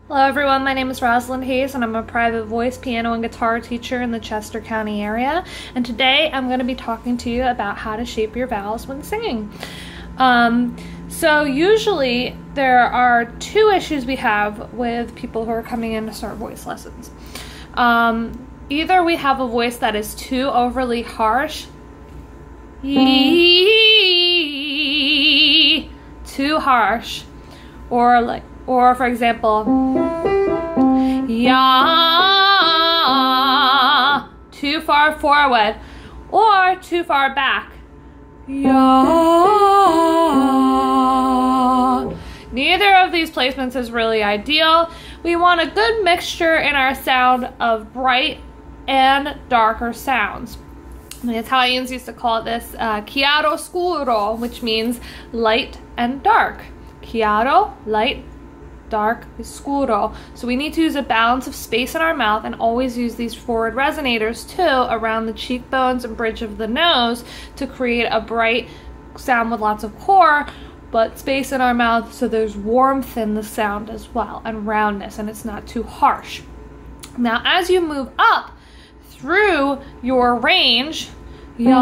Hello everyone, my name is Rosalind Hayes and I'm a private voice, piano, and guitar teacher in the Chester County area. And today I'm going to be talking to you about how to shape your vowels when singing. So usually there are two issues we have with people who are coming in to start voice lessons. Either we have a voice that is too overly harsh, too harsh, or for example, ya, too far forward or too far back, ya. Neither of these placements is really ideal. We want a good mixture in our sound of bright and darker sounds. The Italians used to call this chiaro scuro, which means light and dark. Chiaro, light, dark, scuro. So we need to use a balance of space in our mouth and always use these forward resonators too around the cheekbones and bridge of the nose to create a bright sound with lots of core, but space in our mouth so there's warmth in the sound as well and roundness, and it's not too harsh. Now as you move up through your range, ya,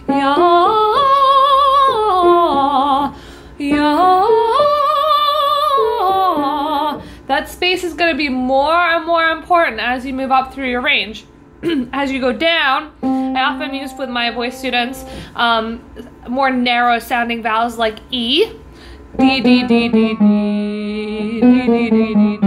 ya, ya, that space is going to be more and more important as you move up through your range. As you go down, I often use with my voice students more narrow sounding vowels like E, D, D, D, D, D, D, D, D, D, D,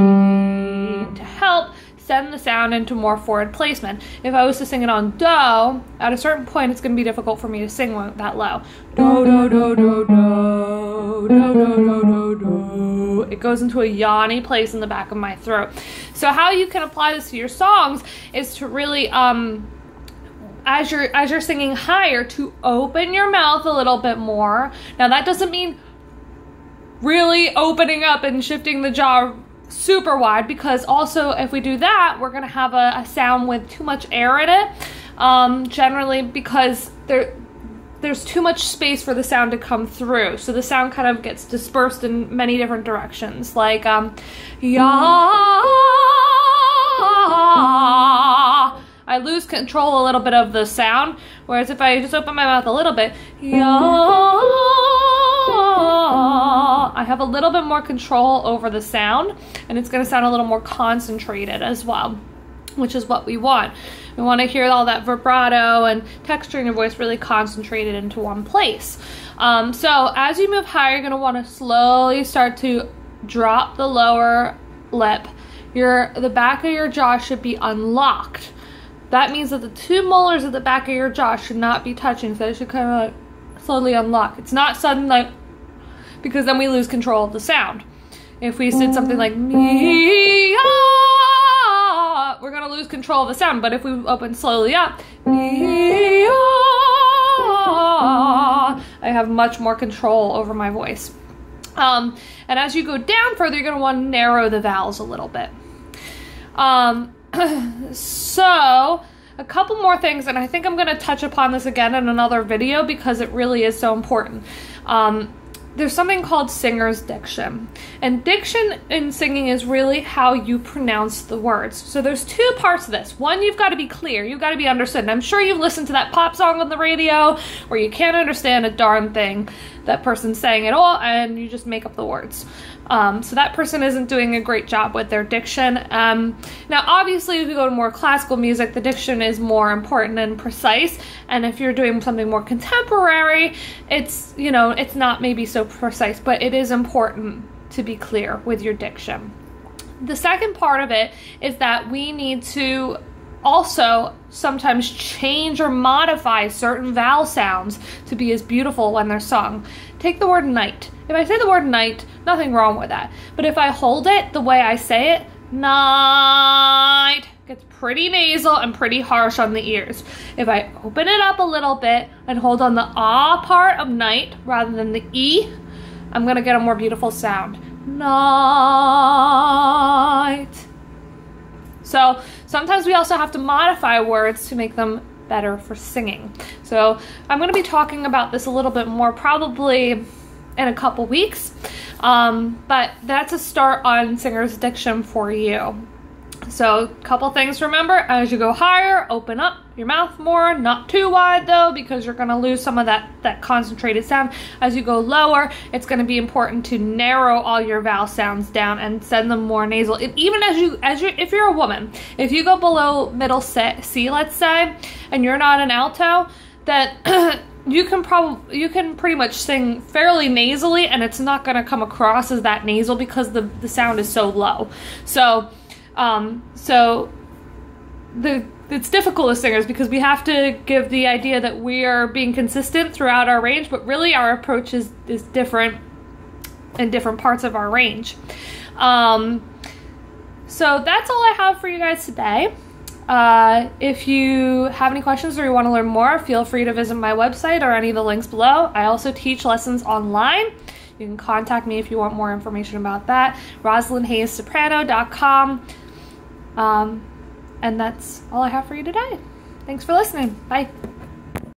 to help send the sound into more forward placement. If I was to sing it on do, at a certain point it's going to be difficult for me to sing that low. Do, do, do, do, do, do, do, do, do, do. It goes into a yawny place in the back of my throat. So how you can apply this to your songs is to really, as you're singing higher, to open your mouth a little bit more. Now that doesn't mean really opening up and shifting the jaw super wide, because also if we do that, we're gonna have a sound with too much air in it, generally because there's too much space for the sound to come through, so the sound kind of gets dispersed in many different directions, like ya. I lose control a little bit of the sound, whereas if I just open my mouth a little bit, ya, I have a little bit more control over the sound, and it's going to sound a little more concentrated as well, which is what we want. We want to hear all that vibrato and texture in your voice really concentrated into one place. So as you move higher, you're going to want to slowly start to drop the lower lip. The back of your jaw should be unlocked. That means that the two molars at the back of your jaw should not be touching, so it should kind of like slowly unlock. It's not sudden, like, because then we lose control of the sound. If we said something like me, we're gonna lose control of the sound. But if we open slowly up, me, I have much more control over my voice. And as you go down further, you're gonna want to narrow the vowels a little bit. So a couple more things, and I think I'm going to touch upon this again in another video because it really is so important. There's something called singer's diction, and diction in singing is really how you pronounce the words. So there's two parts to this. One, you've got to be clear, you've got to be understood. And I'm sure you've listened to that pop song on the radio where you can't understand a darn thing that person's saying at all, and you just make up the words. So that person isn't doing a great job with their diction. Now obviously if you go to more classical music, the diction is more important and precise, and if you're doing something more contemporary, it's, you know, it's not maybe so precise, but it is important to be clear with your diction. The second part of it is that we need to also sometimes change or modify certain vowel sounds to be as beautiful when they're sung. Take the word night. If I say the word night, nothing wrong with that. But if I hold it the way I say it, night, gets pretty nasal and pretty harsh on the ears. If I open it up a little bit and hold on the ah part of night rather than the E, I'm gonna get a more beautiful sound. Night. So sometimes we also have to modify words to make them better for singing. So I'm going to be talking about this a little bit more probably in a couple weeks. But that's a start on singer's diction for you. So a couple things to remember: as you go higher, open up your mouth more, not too wide though, because you're going to lose some of that concentrated sound. As you go lower, it's going to be important to narrow all your vowel sounds down and send them more nasal. Even if you're a woman, if you go below middle C, let's say, and you're not an alto, that you can pretty much sing fairly nasally, and it's not going to come across as that nasal because the sound is so low. It's difficult as singers because we have to give the idea that we are being consistent throughout our range, but really our approach is different in different parts of our range. So that's all I have for you guys today. If you have any questions or you want to learn more, feel free to visit my website or any of the links below. I also teach lessons online. You can contact me if you want more information about that. RosalindHayesSoprano.com. And that's all I have for you today. Thanks for listening. Bye.